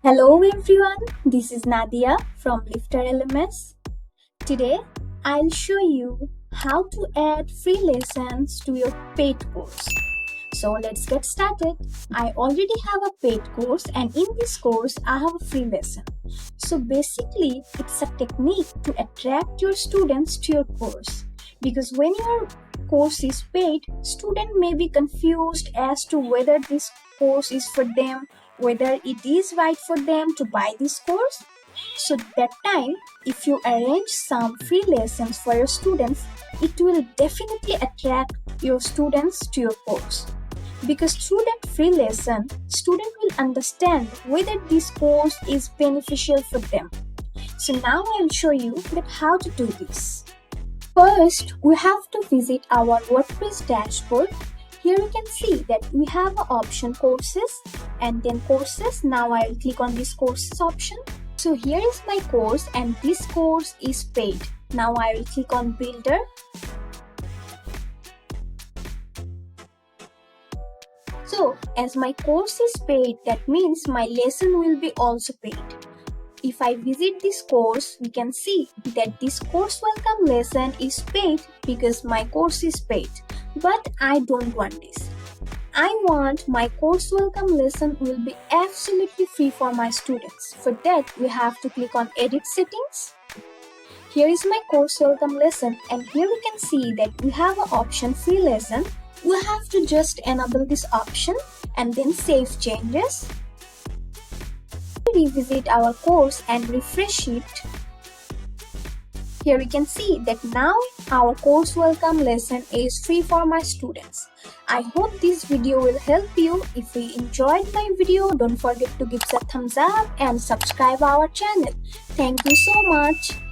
Hello everyone, this is Nadia from LifterLMS. Today I'll show you how to add free lessons to your paid course. So let's get started. I already have a paid course and in this course I have a free lesson. So basically it's a technique to attract your students to your course because when your course is paid, student may be confused as to whether this course is for them, whether it is right for them to buy this course. So that time, if you arrange some free lessons for your students, it will definitely attract your students to your course. Because through that free lesson, student will understand whether this course is beneficial for them. So now I'll show you that how to do this. First, we have to visit our WordPress dashboard. Here you can see that we have an option courses and then courses. Now I will click on this courses option. So here is my course and this course is paid. Now I will click on builder. So as my course is paid, that means my lesson will be also paid. If I visit this course, we can see that this course welcome lesson is paid because my course is paid. But I don't want this. I want my course welcome lesson will be absolutely free for my students. For that, we have to click on edit settings. Here is my course welcome lesson and here we can see that we have an option free lesson. We have to just enable this option and then save changes. Revisit our course and refresh it. Here we can see that now our course welcome lesson is free for my students. I hope this video will help you. If you enjoyed my video, don't forget to give a thumbs up and subscribe our channel. Thank you so much.